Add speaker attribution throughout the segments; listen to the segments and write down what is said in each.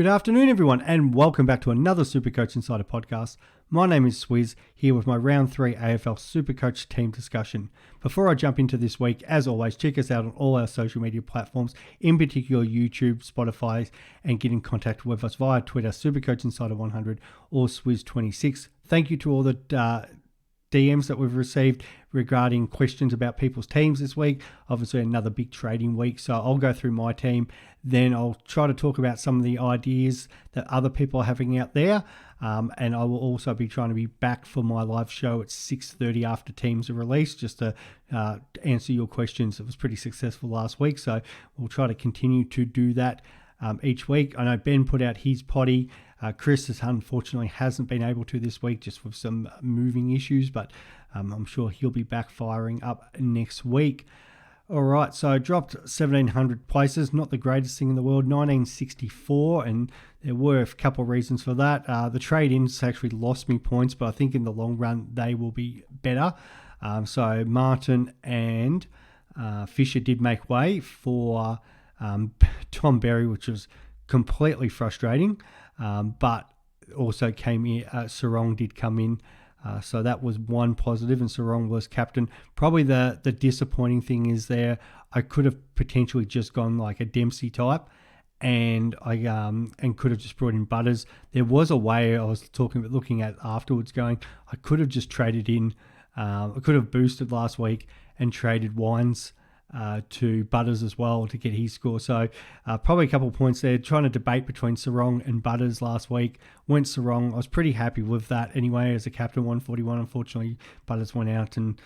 Speaker 1: Good afternoon, everyone, and welcome back to another Supercoach Insider podcast. My name is Swiz, here with my Round 3 AFL Supercoach team discussion. Before I jump into this week, as always, check us out on all our social media platforms, in particular YouTube, Spotify, and get in contact with us via Twitter, Supercoach Insider 100 or Swiz26. Thank you to all the DMs that we've received regarding questions about people's teams this week. Obviously another big trading week, so I'll go through my team, then I'll try to talk about some of the ideas that other people are having out there, and I will also be trying to be back for my live show at 6:30 after teams are released, just to answer your questions. It was pretty successful last week, so we'll try to continue to do that each week. I know Ben put out his potty. Chris unfortunately hasn't been able to this week, just with some moving issues, but I'm sure he'll be back firing up next week. All right, so I dropped 1,700 places, not the greatest thing in the world, 1964, and there were a couple of reasons for that. The trade-ins actually lost me points, but I think in the long run they will be better. So Martin and Fisher did make way for Tom Berry, which was completely frustrating, but also came in. Sarong did come in, so that was one positive, and Sarong was captain. Probably the disappointing thing is there, I could have potentially just gone like a Dempsey type, and I could have just brought in Butters. There was a way I was looking at afterwards, going I could have just traded in. I could have boosted last week and traded Wines to Butters as well to get his score. So probably a couple of points there. Trying to debate between Sarong and Butters last week. Went Sarong. I was pretty happy with that anyway as a captain, 141. Unfortunately, Butters went out and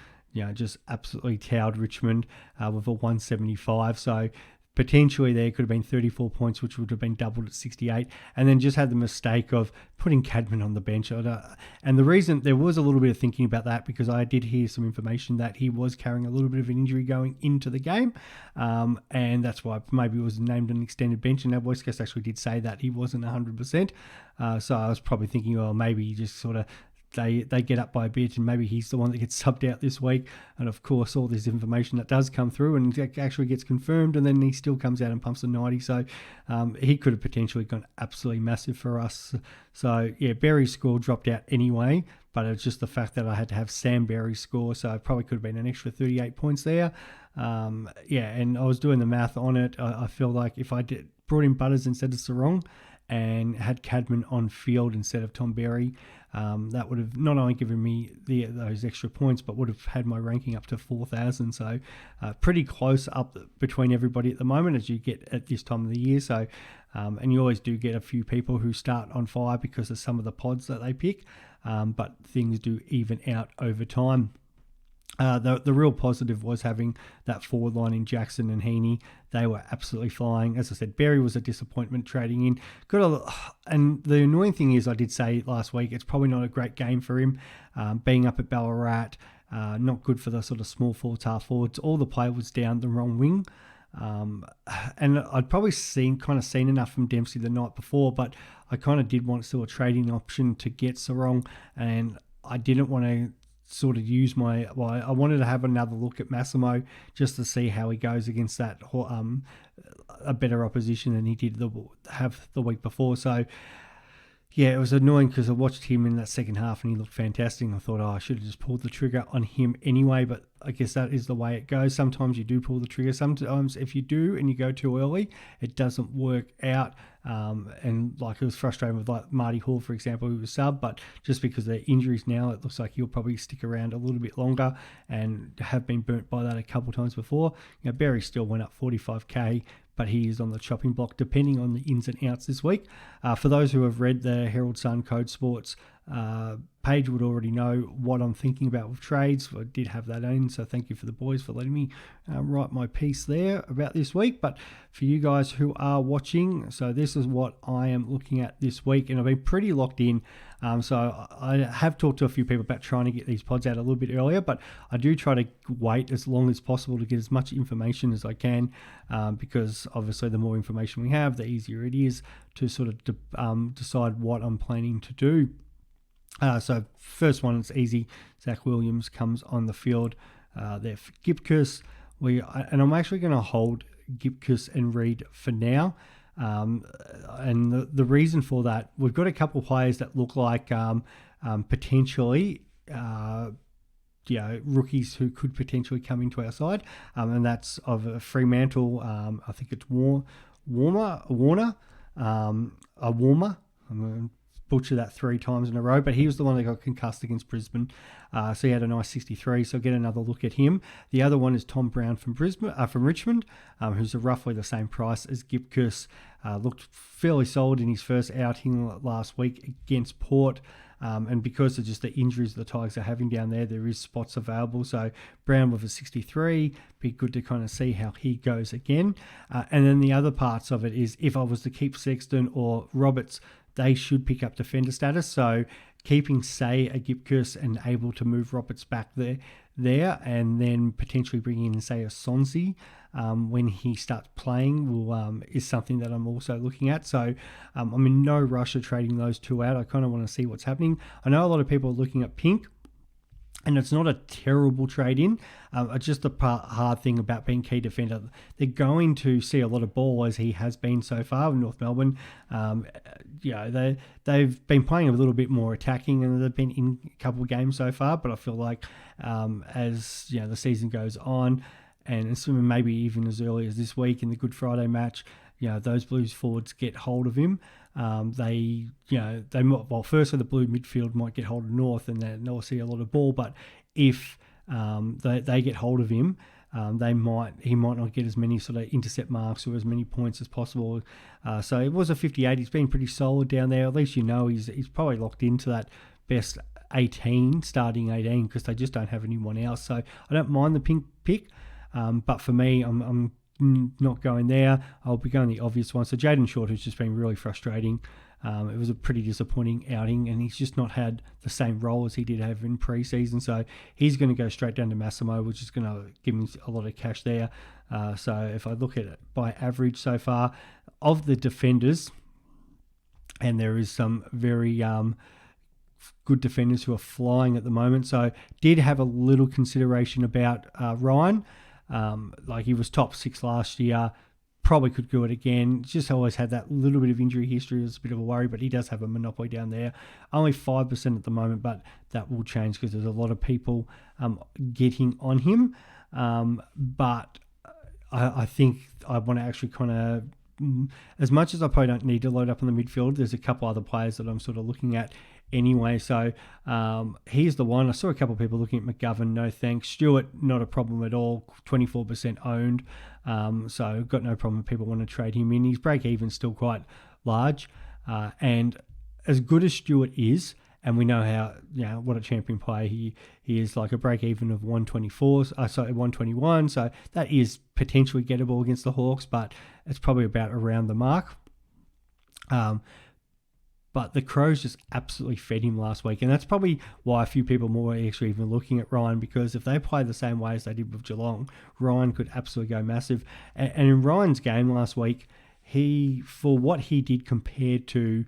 Speaker 1: just absolutely towed Richmond with a 175. So potentially there could have been 34 points, which would have been doubled at 68, and then just had the mistake of putting Cadman on the bench. And the reason, there was a little bit of thinking about that, because I did hear some information that he was carrying a little bit of an injury going into the game, and that's why maybe it was named an extended bench, and our voice guest actually did say that he wasn't 100%. So I was probably thinking, well, maybe he just sort of they get up by a bit, and maybe he's the one that gets subbed out this week. And of course, all this information that does come through and actually gets confirmed, and then he still comes out and pumps a 90. So he could have potentially gone absolutely massive for us. So yeah, Berry's score dropped out anyway, but it's just the fact that I had to have Sam Berry's score, so it probably could have been an extra 38 points there. And I was doing the math on it. I feel like if I brought in Butters instead of Sarong and had Cadman on field instead of Tom Berry, that would have not only given me those extra points, but would have had my ranking up to 4,000. So pretty close up between everybody at the moment, as you get at this time of the year. So and you always do get a few people who start on fire because of some of the pods that they pick, but things do even out over time. The real positive was having that forward line in Jackson and Heaney. They were absolutely flying. As I said, Berry was a disappointment trading in. And the annoying thing is, I did say last week, it's probably not a great game for him. Being up at Ballarat, not good for the sort of small forwards, half forwards. All the play was down the wrong wing. And I'd probably seen enough from Dempsey the night before, but I kind of did want still a trading option to get Sarong, and I didn't want to sort of use I wanted to have another look at Massimo just to see how he goes against that a better opposition than he did have the week before. So yeah, it was annoying because I watched him in that second half and he looked fantastic. I thought, I should have just pulled the trigger on him anyway, but I guess that is the way it goes. Sometimes you do pull the trigger. Sometimes if you do and you go too early, it doesn't work out. And like, it was frustrating with like Marty Hall, for example, who was sub, but just because of their injuries now, it looks like he'll probably stick around a little bit longer and have been burnt by that a couple of times before. Berry still went up 45k, but he is on the chopping block depending on the ins and outs this week. For those who have read the Herald Sun Code Sports page would already know what I'm thinking about with trades. I did have that in, so thank you for the boys for letting me write my piece there about this week. But for you guys who are watching, so this is what I am looking at this week, and I've been pretty locked in. So I have talked to a few people about trying to get these pods out a little bit earlier, but I do try to wait as long as possible to get as much information as I can, because obviously the more information we have, the easier it is to sort of decide what I'm planning to do. So first one, it's easy. Zach Williams comes on the field there for Gipkus. And I'm actually going to hold Gipkus and Reed for now. And the reason for that, we've got a couple of players that look like potentially rookies who could potentially come into our side, and that's of Fremantle. I think it's Warner. I'm going to butcher that 3 times in a row, but he was the one that got concussed against Brisbane. So he had a nice 63, so get another look at him. The other one is Tom Brown from Richmond, who's roughly the same price as Gipkus. Looked fairly solid in his first outing last week against Port. And because of just the injuries the Tigers are having down there is spots available. So Brown with a 63, be good to kind of see how he goes again. And then the other parts of it is if I was to keep Sexton or Roberts, they should pick up defender status. So keeping, say, a Gipkus and able to move Roberts back there, and then potentially bringing in, say, a Sonsi when he starts playing is something that I'm also looking at. So I'm in no rush of trading those two out. I kind of want to see what's happening. I know a lot of people are looking at Pink, and it's not a terrible trade-in. It's just the hard thing about being key defender. They're going to see a lot of ball, as he has been so far in North Melbourne. They've been playing a little bit more attacking, and they've been in a couple of games so far. But I feel like as the season goes on, and assuming maybe even as early as this week in the Good Friday match, those Blues forwards get hold of him. They might, firstly the Blue midfield might get hold of North, and then they'll see a lot of ball. But if they get hold of him, he might not get as many sort of intercept marks or as many points as possible. So it was a 58. He's been pretty solid down there. At least he's probably locked into that best 18, starting 18, because they just don't have anyone else. So I don't mind the Pink pick, but for me, I'm not going there. I'll be going the obvious one. So Jaden Short, who's just been really frustrating. It was a pretty disappointing outing, and he's just not had the same role as he did have in pre-season. So he's going to go straight down to Massimo, which is going to give him a lot of cash there. So if I look at it by average so far, of the defenders, and there is some very good defenders who are flying at the moment. So did have a little consideration about Ryan. He was top 6 last year, probably could do it again. Just always had that little bit of injury history. It was a bit of a worry, but he does have a monopoly down there. Only 5% at the moment, but that will change because there's a lot of people getting on him. But I think I want to actually kind of, as much as I probably don't need to load up on the midfield, there's a couple other players that I'm sort of looking at anyway. So here's the one. I saw a couple of people looking at McGovern, no thanks. Stewart, not a problem at all, 24% owned. So got no problem if people want to trade him in. His break-even's still quite large. And as good as Stewart is, and we know how, what a champion player he is, like a break-even of 121. So that is potentially gettable against the Hawks, but it's probably about around the mark. But the Crows just absolutely fed him last week. And that's probably why a few people more are actually even looking at Ryan, because if they play the same way as they did with Geelong, Ryan could absolutely go massive. And in Ryan's game last week, for what he did compared to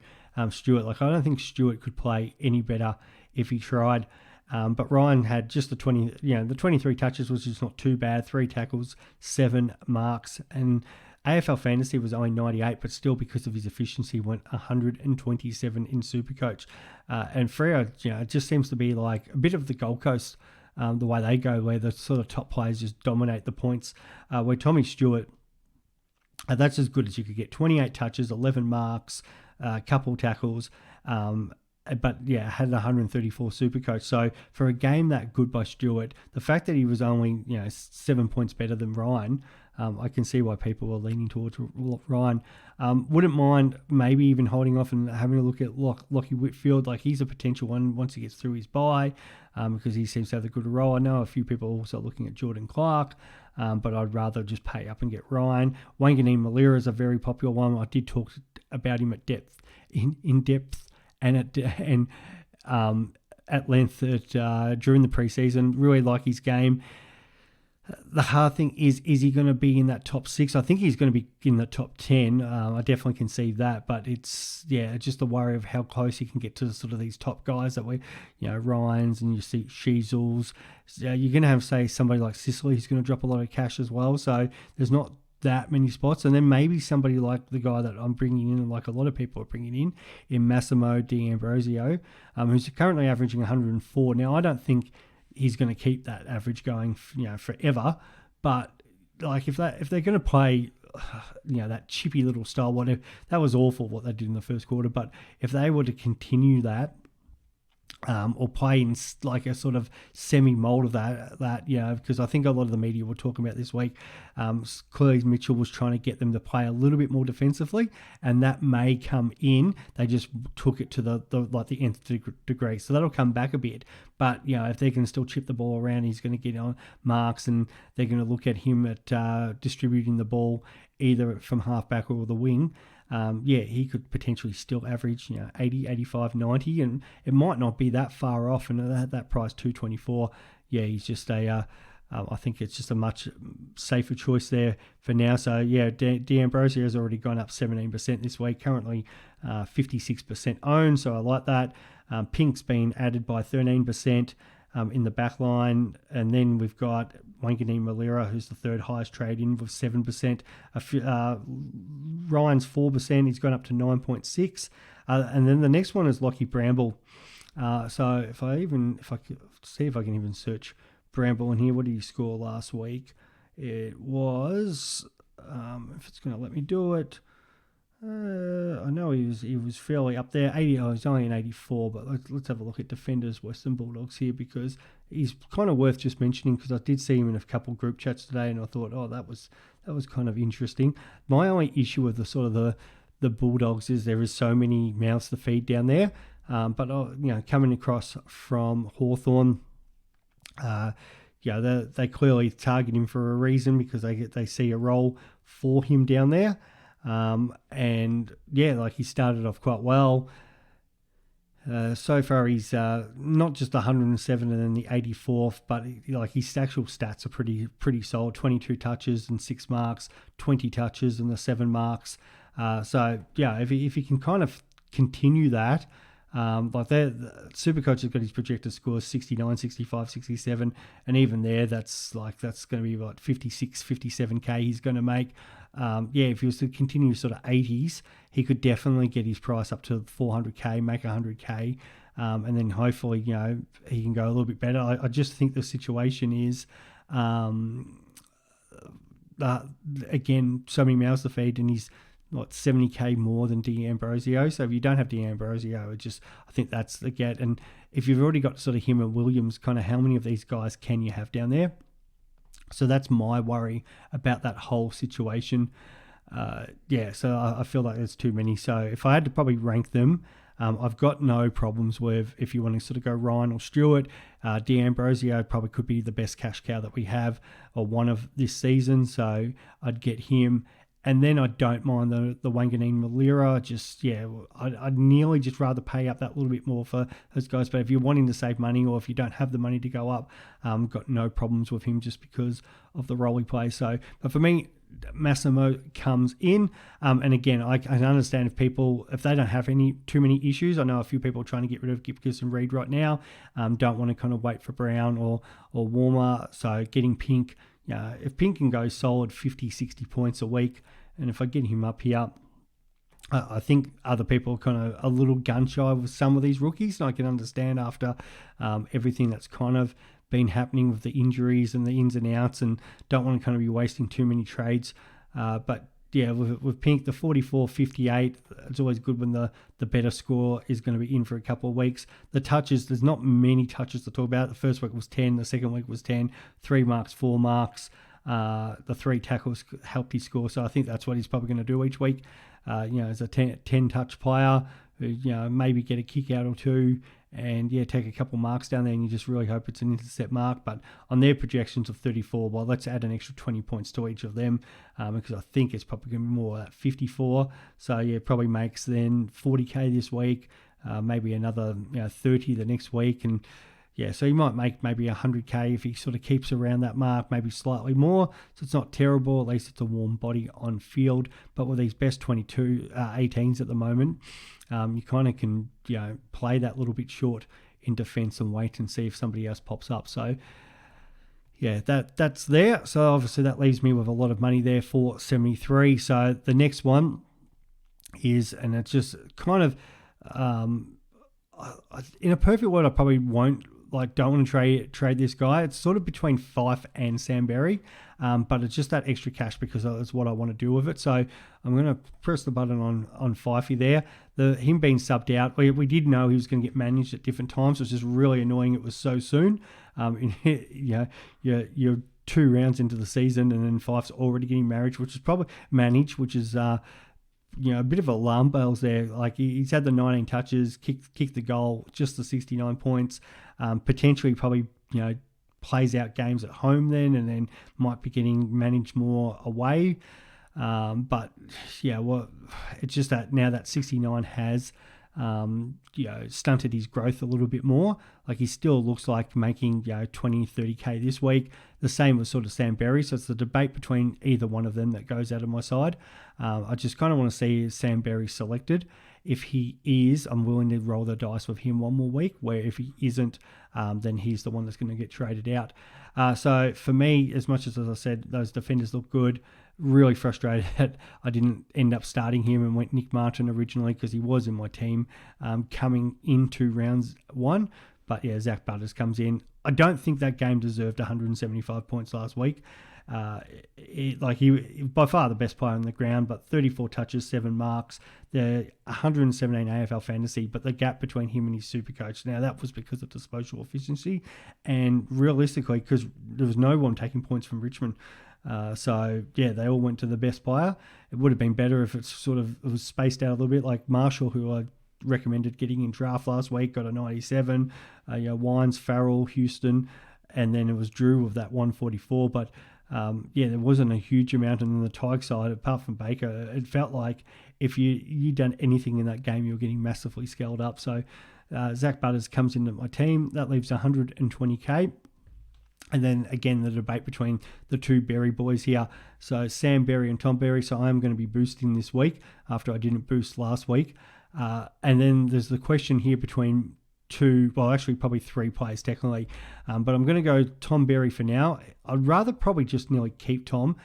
Speaker 1: Stewart, I don't think Stewart could play any better if he tried. But Ryan had just the 23 touches, which is not too bad, 3 tackles, 7 marks, and AFL Fantasy was only 98, but still because of his efficiency went 127 in Supercoach. And Freo, it just seems to be like a bit of the Gold Coast, the way they go, where the sort of top players just dominate the points. Where Tommy Stewart, that's as good as you could get. 28 touches, 11 marks, a couple tackles, but had 134 Supercoach. So for a game that good by Stewart, the fact that he was only 7 points better than Ryan, I can see why people are leaning towards Ryan. Wouldn't mind maybe even holding off and having a look at Lockie Whitfield. He's a potential one once he gets through his bye, because he seems to have a good role. I know a few people are also looking at Jordan Clark, but I'd rather just pay up and get Ryan. Wanganeen Malira is a very popular one. I did talk about him at depth, in depth, and at length during the preseason. Really like his game. The hard thing is he going to be in that top 6? I think he's going to be in the top 10. I definitely can see that, but it's just the worry of how close he can get to sort of these top guys that we, Ryans, and you see Sheezels. You're going to have, say, somebody like Sicily who's going to drop a lot of cash as well. So there's not that many spots. And then maybe somebody like the guy that I'm bringing in, like a lot of people are bringing in Massimo D'Ambrosio, who's currently averaging 104. Now, I don't think he's going to keep that average going, forever. But like if they're going to play, that chippy little style, whatever, that was awful what they did in the first quarter. But if they were to continue that, or play in like a sort of semi-mold of that, because I think a lot of the media were talking about this week. Clearly Mitchell was trying to get them to play a little bit more defensively, and that may come in. They just took it to the nth degree, so that'll come back a bit. But if they can still chip the ball around, he's going to get on marks, and they're going to look at him at distributing the ball either from halfback or the wing. He could potentially still average 80, 85, 90, and it might not be that far off. And at that price, 224, he's just I think it's just a much safer choice there for now. So D'Ambrosio has already gone up 17% this week, currently 56% owned, so I like that. Pink's been added by 13%. In the back line, and then we've got Wanganeen Malira, who's the third highest trade in with 7%. Ryan's 4%, he's gone up to 9.6. And then the next one is Lockie Bramble. So if I could see if I can even search Bramble in here, what did he score last week? It was, if it's going to let me do it, I know he was fairly up there. 80. He's only an 84, but let's have a look at defenders Western Bulldogs here, because he's kind of worth just mentioning, because I did see him in a couple of group chats today, and I thought, that was kind of interesting. My only issue with the sort of the Bulldogs is there is so many mouths to feed down there. But coming across from Hawthorn, they clearly target him for a reason, because they see a role for him down there. He started off quite well. So far he's not just 107 and then the 84th, but his actual stats are pretty solid. 22 touches and 6 marks, 20 touches and the 7 marks. If he can kind of continue that, Supercoach has got his projected scores 69, 65, 67, and even there that's going to be about 56, 57k he's going to make. If he was to continue sort of 80s, he could definitely get his price up to 400k, make 100k, and then hopefully he can go a little bit better. I just think the situation is again, so many mouths to feed, and he's 70k more than D'Ambrosio. So if you don't have D'Ambrosio, I think that's the get. And if you've already got sort of him and Williams, kind of how many of these guys can you have down there? So that's my worry about that whole situation. So I feel like there's too many. So if I had to probably rank them, I've got no problems with, if you want to sort of go Ryan or Stewart, D'Ambrosio probably could be the best cash cow that we have, or one of this season. So I'd get him. And then I don't mind the Wanganeen Malira. I'd nearly just rather pay up that little bit more for those guys. But if you're wanting to save money, or if you don't have the money to go up, got no problems with him just because of the role he plays. So, but for me, Massimo comes in. And again, I can understand if they don't have too many issues. I know a few people are trying to get rid of Gibcus and Reed right now. Don't want to kind of wait for Brown or Warmer. So getting Pink. If Pink can go solid 50, 60 points a week, and if I get him up here, I think other people are kind of a little gun-shy with some of these rookies, and I can understand after everything that's kind of been happening with the injuries and the ins and outs, and don't want to kind of be wasting too many trades. With Pink, the 44-58, it's always good when the better score is going to be in for a couple of weeks. The touches, there's not many touches to talk about. The first week was 10, the second week was 10, 3 marks, 4 marks. The 3 tackles helped his score, so I think that's what he's probably going to do each week. As a 10-touch player, maybe get a kick out or 2, and take a couple marks down there, and you just really hope it's an intercept mark. But on their projections of 34, well, let's add an extra 20 points to each of them, because I think it's probably going to be more like 54. So probably makes then 40k this week, maybe another 30 the next week, and so he might make maybe 100k if he sort of keeps around that mark, maybe slightly more. So it's not terrible. At least it's a warm body on field. But with these best 18s at the moment, you kind of can play that little bit short in defence and wait and see if somebody else pops up. So yeah, that's there. So obviously that leaves me with a lot of money there for 73. So the next one is, and it's just kind of, in a perfect world, I probably don't want to trade this guy. It's sort of between Fife and Sam Berry, but it's just that extra cash because that's what I want to do with it. So I'm going to press the button on Fifey there. Him being subbed out, we did know he was going to get managed at different times. It was just really annoying. It was so soon. You're 2 rounds into the season, and then Fife's already getting managed, which is a bit of alarm bells there. Like he's had the 19 touches, kicked the goal, just the 69 points. Potentially, probably plays out games at home then, and then might be getting managed more away. But yeah, it's just that now that 69 has stunted his growth a little bit more. Like he still looks like making 20, 30k this week. The same with sort of Sam Berry. So it's the debate between either one of them that goes out of my side. I just kind of want to see Sam Berry selected. If he is, I'm willing to roll the dice with him one more week, where if he isn't, then he's the one that's going to get traded out. So for me, as much as I said, those defenders look good, really frustrated that I didn't end up starting him and went Nick Martin originally because he was in my team coming into rounds 1. But yeah, Zach Butters comes in. I don't think that game deserved 175 points last week. He by far the best player on the ground, but 34 touches, 7 marks. The 117 AFL fantasy, but the gap between him and his Supercoach. Now that was because of disposal efficiency, and realistically, because there was no one taking points from Richmond. So yeah, they all went to the best player. It would have been better if it was spaced out a little bit, like Marshall, who I recommended getting in draft last week, got a 97. Wines, Farrell, Houston, and then it was Drew with that 144. But there wasn't a huge amount. And on the Tigers side, apart from Baker, it felt like if you done anything in that game, you were getting massively scaled up. So Zach Butters comes into my team. That leaves 120k. And then again, the debate between the two Berry boys here. So Sam Berry and Tom Berry. So I'm going to be boosting this week after I didn't boost last week. And then there's the question here between probably 3 players technically. But I'm going to go Tom Berry for now. I'd rather probably just nearly keep Tom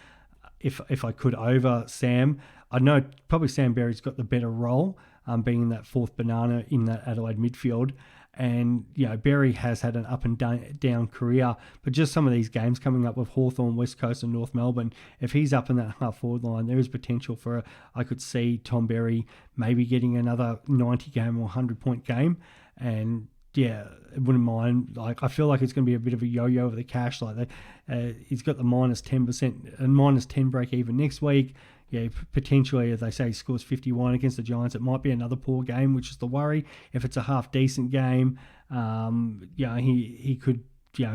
Speaker 1: if I could over Sam. I know probably Sam Berry's got the better role, being that 4th banana in that Adelaide midfield. And, Berry has had an up and down career, but just some of these games coming up with Hawthorn, West Coast and North Melbourne, if he's up in that half-forward line, there is potential for, I could see Tom Berry maybe getting another 90-game or 100-point game. And, yeah, it wouldn't mind. Like, I feel like it's going to be a bit of a yo-yo of the cash. Like, he's got the minus 10% and minus 10 break even next week. Yeah, potentially, as they say, he scores 51 against the Giants. It might be another poor game, which is the worry. If it's a half-decent game, he could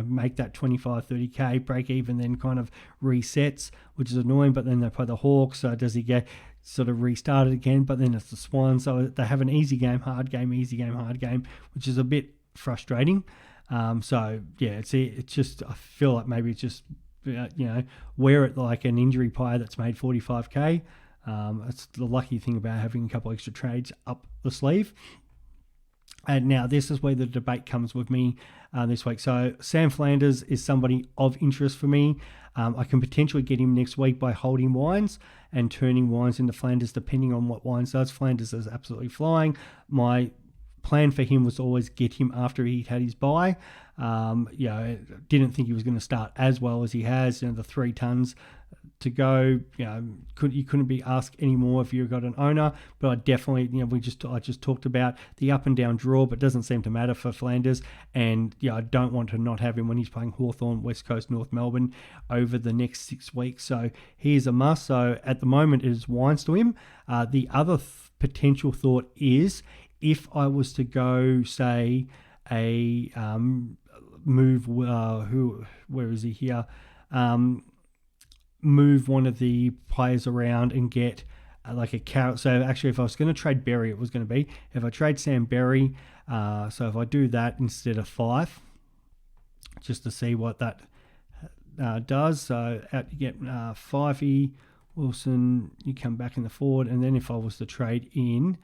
Speaker 1: make that 25, 30K break even, then kind of resets, which is annoying. But then they play the Hawks, so does he get sort of restarted again? But then it's the Swans, so they have an easy game, hard game, easy game, hard game, which is a bit frustrating. It's just, I feel like maybe it's just, wear it like an injury player that's made 45k. It's the lucky thing about having a couple extra trades up the sleeve. And now this is where the debate comes with me this week. So Sam Flanders is somebody of interest for me. I can potentially get him next week by holding Wines and turning Wines into Flanders depending on what Wines does. Flanders is absolutely flying. My plan for him was to always get him after he'd had his bye. Didn't think he was going to start as well as he has. The 3 tons to go. You couldn't be asked anymore if you got an owner. But I definitely, I just talked about the up and down draw, but doesn't seem to matter for Flanders. And I don't want to not have him when he's playing Hawthorn, West Coast, North Melbourne over the next 6 weeks. So he is a must. So at the moment, it is Wines to him. The other potential thought is, if I was to go, say, a move, where is he here? Move one of the players around and get like a carrot. So actually, if I was going to trade Berry, it was going to be, if I trade Sam Berry, so if I do that instead of 5, just to see what that does. So out you get Fifey, Wilson, you come back in the forward, and then if I was to trade in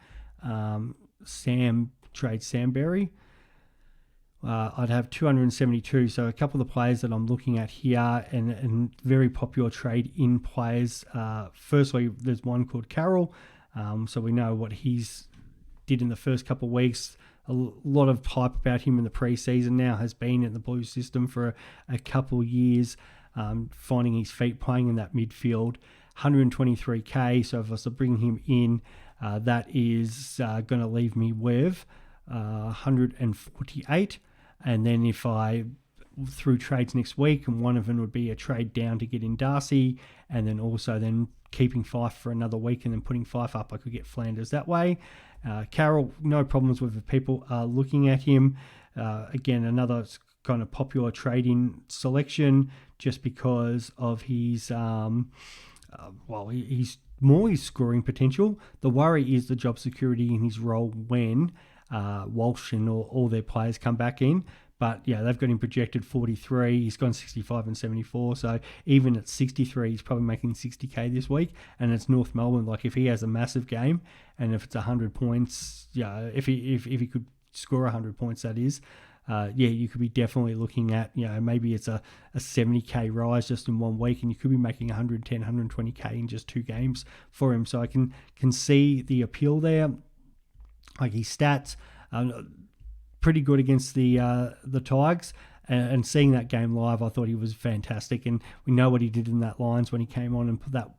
Speaker 1: Sam Berry. I'd have 272. So a couple of the players that I'm looking at here and very popular trade-in players. Firstly, there's one called Carroll. So we know what he's did in the first couple of weeks. A lot of hype about him in the preseason now, has been in the Blues system for a couple of years, finding his feet, playing in that midfield. 123k, so if I was to bring him in, that is going to leave me with 148. And then if I through trades next week, and one of them would be a trade down to get in Darcy, and then also then keeping Fife for another week and then putting Fife up, I could get Flanders that way. Carroll, no problems with if people are looking at him. Again, another kind of popular trade-in selection just because of his, he's more his scoring potential. The worry is the job security in his role when Walsh and all their players come back in. But yeah, they've got him projected 43. He's gone 65 and 74. So even at 63, he's probably making 60k this week. And it's North Melbourne. Like if he has a massive game, and if it's 100 points, if he could score 100 points, that is, you could be definitely looking at, maybe it's a 70k rise just in 1 week, and you could be making 110, 120k in just 2 games for him. So I can see the appeal there. Like his stats, pretty good against the Tigers, and seeing that game live, I thought he was fantastic. And we know what he did in that Lions when he came on and put that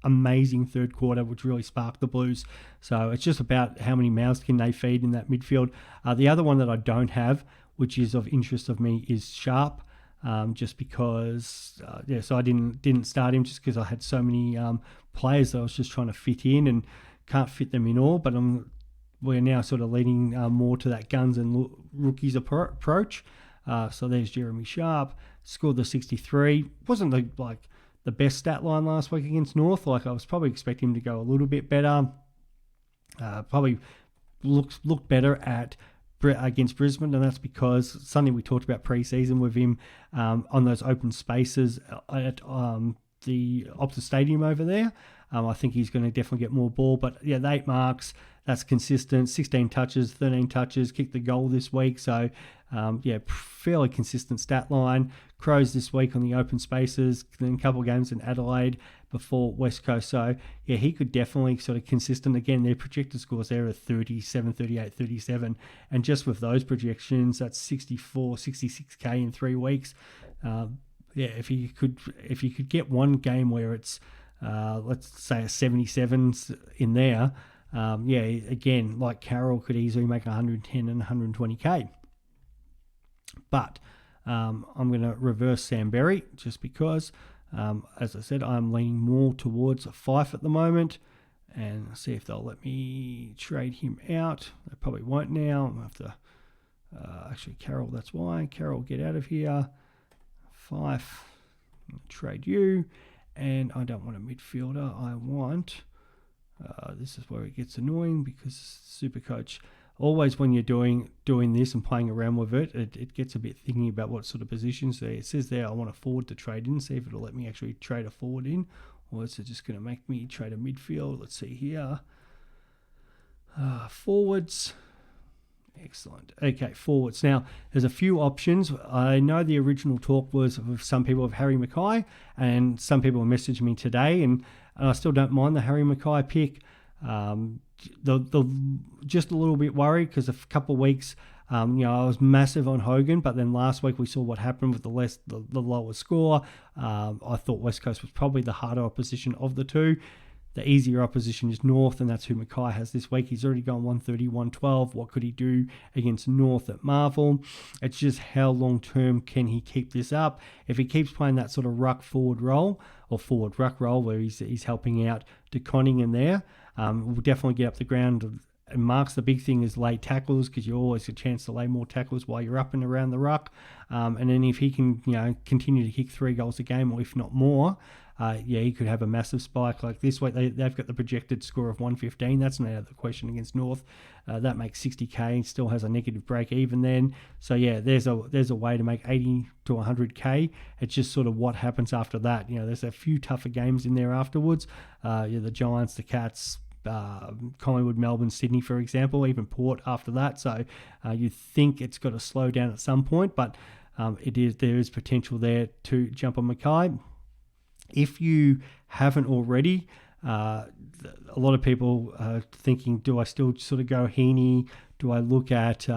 Speaker 1: amazing third quarter, which really sparked the Blues. So it's just about how many mouths can they feed in that midfield. The other one that I don't have, which is of interest of me, is Sharp. Just because, so I didn't start him just because I had so many players that I was just trying to fit in and can't fit them in all. But we're now sort of leaning more to that guns and rookies approach. So there's Jeremy Sharp, scored the 63. Wasn't the best stat line last week against North. Like I was probably expecting him to go a little bit better. Probably looked better against Brisbane, and that's because something we talked about pre-season with him on those open spaces at the Optus Stadium over there. I think he's going to definitely get more ball, but yeah, the 8 marks, that's consistent. 16 touches, 13 touches, kicked the goal this week. So, fairly consistent stat line. Crows this week on the open spaces, then a couple of games in Adelaide before West Coast. So, yeah, he could definitely sort of consistent. Again, their projected scores there are 37, 38, 37. And just with those projections, that's 64, 66K in 3 weeks. If you could get one game where it's, let's say a 77's in there, again, like Carroll could easily make 110 and 120k. But I'm going to reverse Sam Berry just because, as I said, I'm leaning more towards a Fife at the moment, and see if they'll let me trade him out. They probably won't now. I'll have to, actually Carroll, that's why. Carroll, get out of here. Fife, trade you. And I don't want a midfielder. I want, this is where it gets annoying because Supercoach, always when you're doing this and playing around with it gets a bit thinking about what sort of positions there. It says there I want a forward to trade in, see if it'll let me actually trade a forward in, or is it just going to make me trade a midfield? Let's see here. Forwards. Excellent. Okay, forwards. Now, there's a few options. I know the original talk was with some people of Harry Mackay, and some people messaged me today, and I still don't mind the Harry Mackay pick. Just a little bit worried because a couple of weeks, I was massive on Hogan, but then last week we saw what happened with the lower score. I thought West Coast was probably the harder opposition of the two. The easier opposition is North, and that's who Mackay has this week. He's already gone 130, 112. What could he do against North at Marvel? It's just how long-term can he keep this up? If he keeps playing that sort of ruck forward role, or forward ruck role, where he's helping out De Conning in there, we'll definitely get up the ground. And marks, the big thing is lay tackles, because you always get a chance to lay more tackles while you're up and around the ruck. And then if he can, continue to kick 3 goals a game, or if not more, he could have a massive spike. Like this week, they've got the projected score of 115. That's not out of the question against North. That makes 60k. Still has a negative break even then. So yeah, there's a way to make 80 to 100k. It's just sort of what happens after that. There's a few tougher games in there afterwards. The Giants, the Cats, Collingwood, Melbourne, Sydney, for example, even Port after that. So you think it's got to slow down at some point, but there is potential there to jump on Mackay. If you haven't already, a lot of people are thinking, do I still sort of go Heaney? Do I look at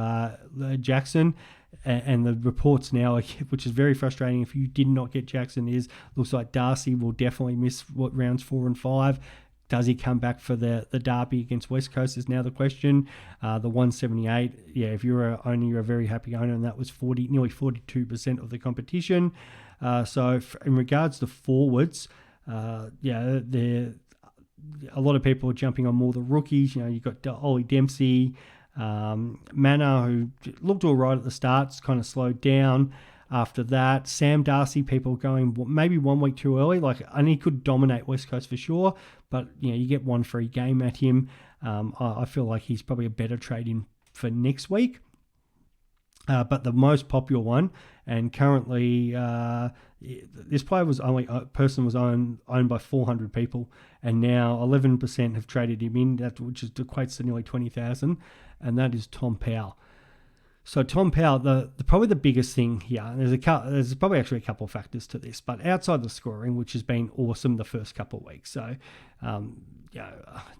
Speaker 1: Jackson? And the reports now, which is very frustrating if you did not get Jackson, looks like Darcy will definitely miss rounds 4 and 5. Does he come back for the derby against West Coast is now the question. The 178, if you're a owner, you're a very happy owner, and that was nearly 42% of the competition. So in regards to forwards, a lot of people are jumping on more the rookies. You've got Ollie Dempsey, Manor, who looked all right at the start, kind of slowed down after that. Sam Darcy, people going maybe 1 week too early, and he could dominate West Coast for sure, but you get one free game at him. I feel like he's probably a better trade in for next week. But the most popular one, and currently this player was owned by 400 people, and now 11% have traded him in, which equates to nearly 20,000, and that is Tom Powell. So Tom Powell, probably the biggest thing here, there's probably actually a couple of factors to this, but outside the scoring, which has been awesome the first couple of weeks, so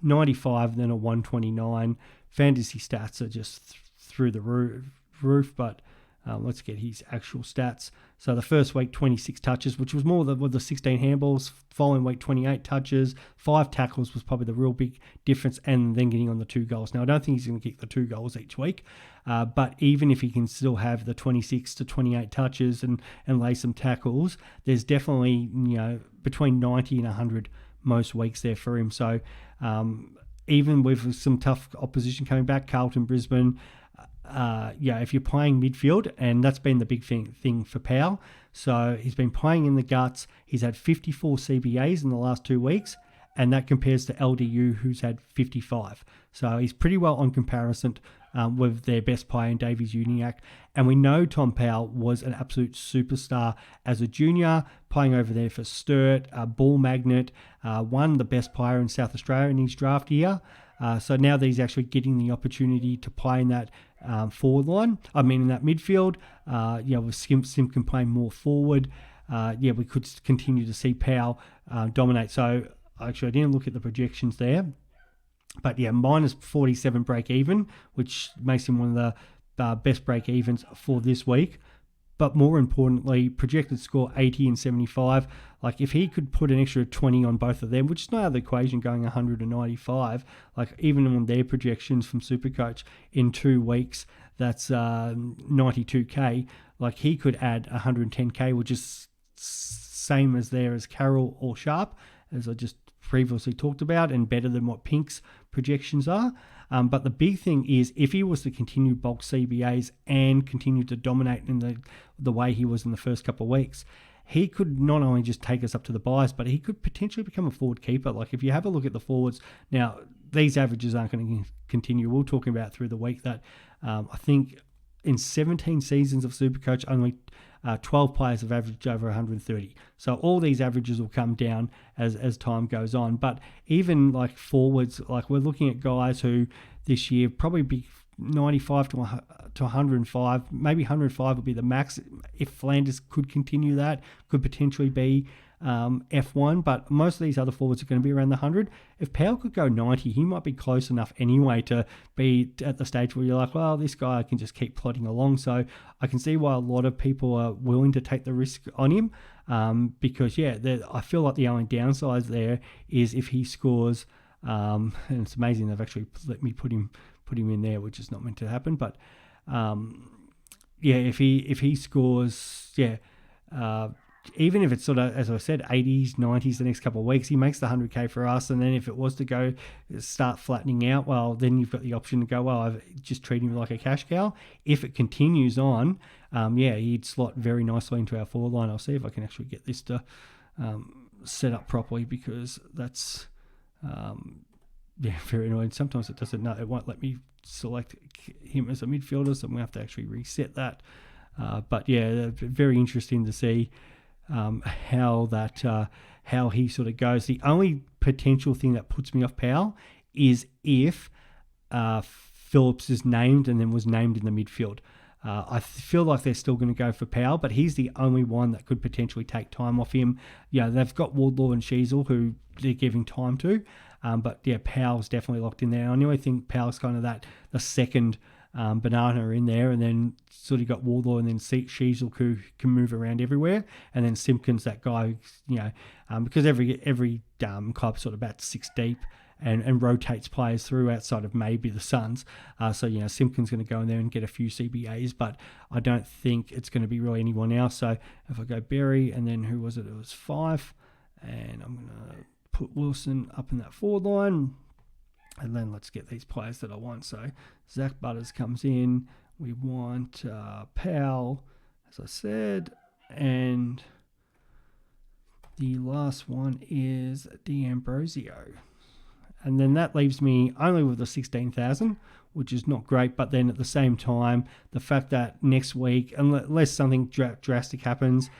Speaker 1: 95, then a 129, fantasy stats are just through the roof, but let's get his actual stats. So the first week, 26 touches, which was more with the 16 handballs. Following week, 28 touches, 5 tackles was probably the real big difference, and then getting on the 2 goals. Now, I don't think he's going to kick the 2 goals each week, but even if he can still have the 26 to 28 touches and lay some tackles, there's definitely between 90 and 100 most weeks there for him. So even with some tough opposition coming back, Carlton, Brisbane, if you're playing midfield, and that's been the big thing for Powell. So he's been playing in the guts. He's had 54 CBAs in the last 2 weeks, and that compares to LDU, who's had 55. So he's pretty well on comparison with their best player in Davies Uniacke. And we know Tom Powell was an absolute superstar as a junior, playing over there for Sturt, a ball magnet, won the best player in South Australia in his draft year. So now that he's actually getting the opportunity to play in that forward line, in that midfield, with Simpkin playing more forward, we could continue to see Powell dominate. So actually, I didn't look at the projections there, but minus 47 break even, which makes him one of the best break evens for this week. But more importantly, projected score 80 and 75. If he could put an extra 20 on both of them, which is no other equation, going 195, even on their projections from Supercoach in 2 weeks, that's 92k. He could add 110k, which is same as there as Carroll or Sharp, as I just previously talked about, and better than what Pink's projections are. But the big thing is, if he was to continue bulk CBAs and continue to dominate in the way he was in the first couple of weeks, he could not only just take us up to the buys, but he could potentially become a forward keeper. If you have a look at the forwards, now these averages aren't going to continue. We're talking about through the week that I think in 17 seasons of Supercoach, only 12 players have averaged over 130. So all these averages will come down as time goes on. But even forwards, we're looking at guys who this year probably be 95 to 105, maybe 105 would be the max. If Flanders could continue that, could potentially be F1, but most of these other forwards are going to be around the 100. If Powell could go 90, he might be close enough anyway to be at the stage where you're well, this guy can just keep plodding along. So I can see why a lot of people are willing to take the risk on him, because I feel like the only downside there is if he scores, and it's amazing they've actually let me put him in there, which is not meant to happen, but if he scores, even if it's sort of, as I said, 80s, 90s the next couple of weeks, he makes the 100k for us. And then if it was to start flattening out, well, then you've got the option to go, I've just treat him like a cash cow. If it continues on, he'd slot very nicely into our forward line. I'll see if I can actually get this to set up properly, because that's very annoying. Sometimes it won't let me select him as a midfielder, so I'm going to have to actually reset that. But very interesting to see how he sort of goes. The only potential thing that puts me off Powell is if Phillips is named and then was named in the midfield. I feel like they're still going to go for Powell, but he's the only one that could potentially take time off him. Yeah, they've got Wardlaw and Sheasel who they're giving time to, but yeah, Powell's definitely locked in there. I really think Powell's kind of the second banana in there, and then sort of got Wardlaw and then Sheasel who can move around everywhere, and then Simpkins, that guy, because every club sort of about 6 deep. And rotates players through outside of maybe the Suns. So Simpkins going to go in there and get a few CBAs, but I don't think it's going to be really anyone else. So if I go Berry, and then who was it? It was Fife. And I'm going to put Wilson up in that forward line. And then let's get these players that I want. So Zach Butters comes in. We want Powell, as I said. And the last one is D'Ambrosio. And then that leaves me only with the 16,000, which is not great. But then at the same time, the fact that next week, unless something drastic happens,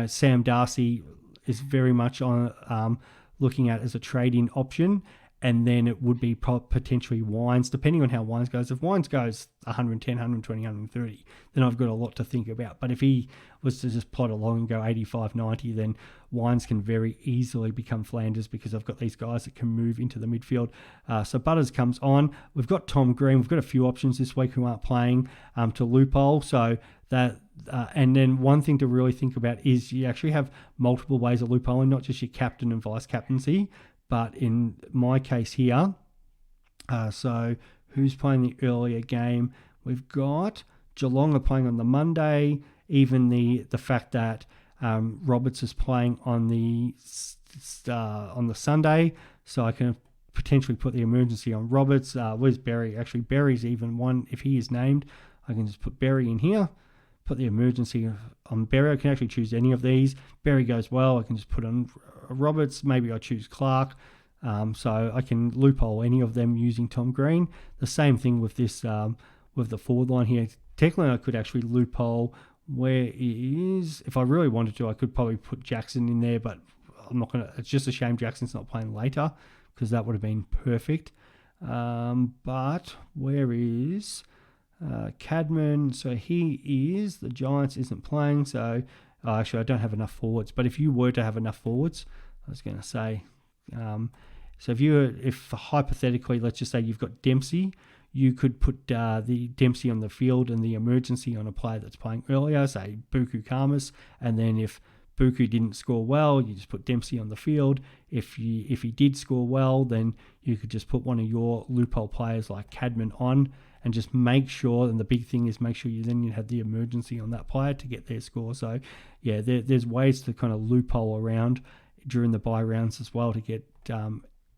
Speaker 1: Sam Darcy is very much on looking at as a trade-in option. And then it would be potentially Wines, depending on how Wines goes. If Wines goes 110, 120, 130, then I've got a lot to think about. But if he was to just plod along and go 85, 90, then Wines can very easily become Flanders because I've got these guys that can move into the midfield. So Butters comes on. We've got Tom Green. We've got a few options this week who aren't playing to loophole. So that, and then one thing to really think about is you actually have multiple ways of loopholing, not just your captain and vice captaincy. But in my case here, so who's playing the earlier game? We've got Geelong are playing on the Monday. Even the fact that Roberts is playing on the Sunday, so I can potentially put the emergency on Roberts. Where's Berry? Actually, Berry's even one. If he is named, I can just put Berry in here. Put the emergency on Berry. I can actually choose any of these. Berry goes well. I can just put on Roberts. Maybe I choose Clark. So I can loophole any of them using Tom Green. The same thing with this, with the forward line here. Technically, I could actually loophole where it is. If I really wanted to, I could probably put Jackson in there, but I'm not going to. It's just a shame Jackson's not playing later because that would have been perfect. But where is Cadman? So he is. The Giants isn't playing, so actually I don't have enough forwards. But if you were to have enough forwards, I was going to say, so if hypothetically, let's just say you've got Dempsey, you could put the Dempsey on the field and the emergency on a player that's playing earlier, say Buku Karmas, and then if Buku didn't score well, you just put Dempsey on the field. If he did score well, then you could just put one of your loophole players like Cadman on and just make sure, and the big thing is make sure you have the emergency on that player to get their score. So yeah, there's ways to kind of loophole around during the bye rounds as well to get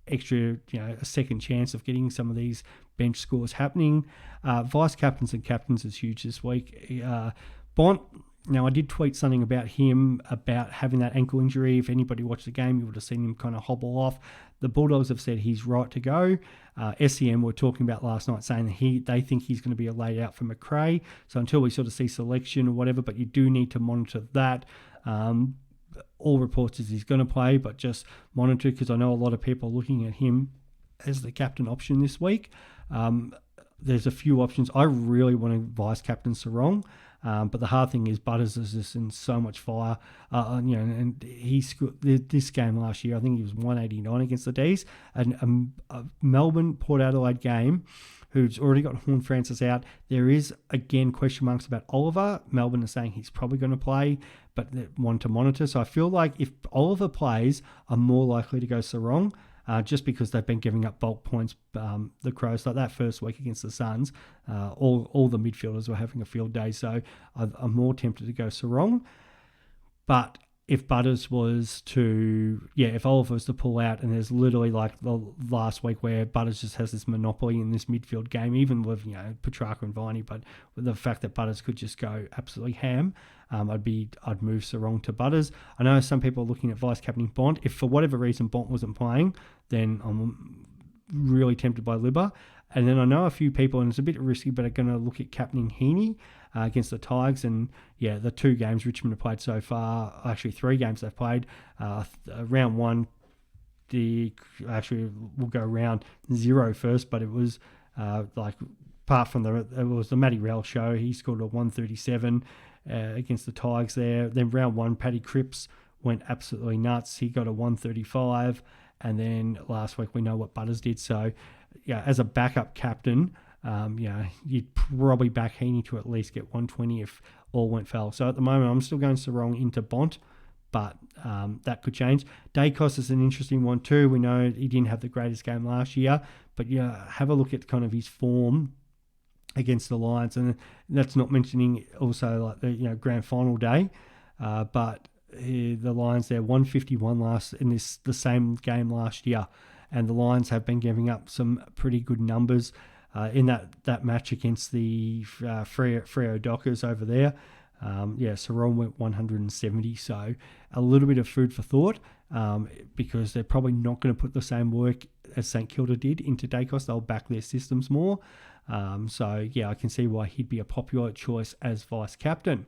Speaker 1: extra, a second chance of getting some of these bench scores happening. Vice captains and captains is huge this week. Bont, now I did tweet something about him, about having that ankle injury. If anybody watched the game, you would have seen him kind of hobble off. The Bulldogs have said he's right to go. SEM were talking about last night saying that they think he's going to be a laid out for McRae. So until we sort of see selection or whatever, but you do need to monitor that. All reports is he's going to play, but just monitor, because I know a lot of people are looking at him as the captain option this week. There's a few options. I really want to vice captain Sarong, but the hard thing is Butters is just in so much fire. And he scored this game last year. I think he was 189 against the D's. And a Melbourne Port Adelaide game, who's already got Horn Francis out. There is, again, question marks about Oliver. Melbourne are saying he's probably going to play, but they want to monitor. So I feel like if Oliver plays, I'm more likely to go Sarong, just because they've been giving up bulk points, the Crows. Like that first week against the Suns, all the midfielders were having a field day. So I'm more tempted to go Sarong. But if Butters was to, if Oliver was to pull out, and there's literally like the last week where Butters just has this monopoly in this midfield game, even with, Petrarca and Viney, but with the fact that Butters could just go absolutely ham, I'd move Sarong to Butters. I know some people are looking at vice captaining Bont. If for whatever reason Bont wasn't playing, then I'm really tempted by Libba. And then I know a few people, and it's a bit risky, but are going to look at captaining Heaney against the Tigers. And the 2 games Richmond have played so far, actually 3 games they've played, round 1, actually we'll go around 0 first, but it was apart from it was the Matty Rell show. He scored a 137 against the Tigers there. Then round 1, Paddy Cripps went absolutely nuts. He got a 135, and then last week we know what Butters did. So yeah, as a backup captain, you'd probably back Heaney to at least get 120 if all went foul. So at the moment, I'm still going Sarong into Bont, but that could change. Dacos is an interesting one too. We know he didn't have the greatest game last year, but have a look at kind of his form against the Lions, and that's not mentioning also like the grand final day, but the Lions there 151 the same game last year, and the Lions have been giving up some pretty good numbers in that match against the Freo Dockers over there. Sarong went 170, so a little bit of food for thought because they're probably not going to put the same work as St Kilda did into Dacos. They'll back their systems more. I can see why he'd be a popular choice as vice captain.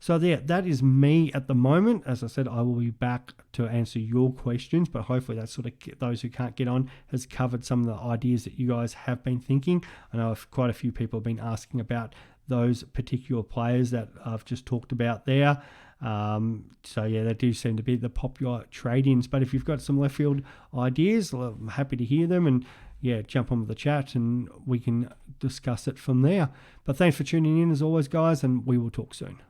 Speaker 1: So that is me at the moment. As I said, I will be back to answer your questions, but hopefully that sort of those who can't get on has covered some of the ideas that you guys have been thinking. I know quite a few people have been asking about those particular players that I've just talked about there. They do seem to be the popular trade-ins. But if you've got some left field ideas, I'm happy to hear them, and jump on with the chat and we can discuss it from there. But thanks for tuning in as always, guys, and we will talk soon.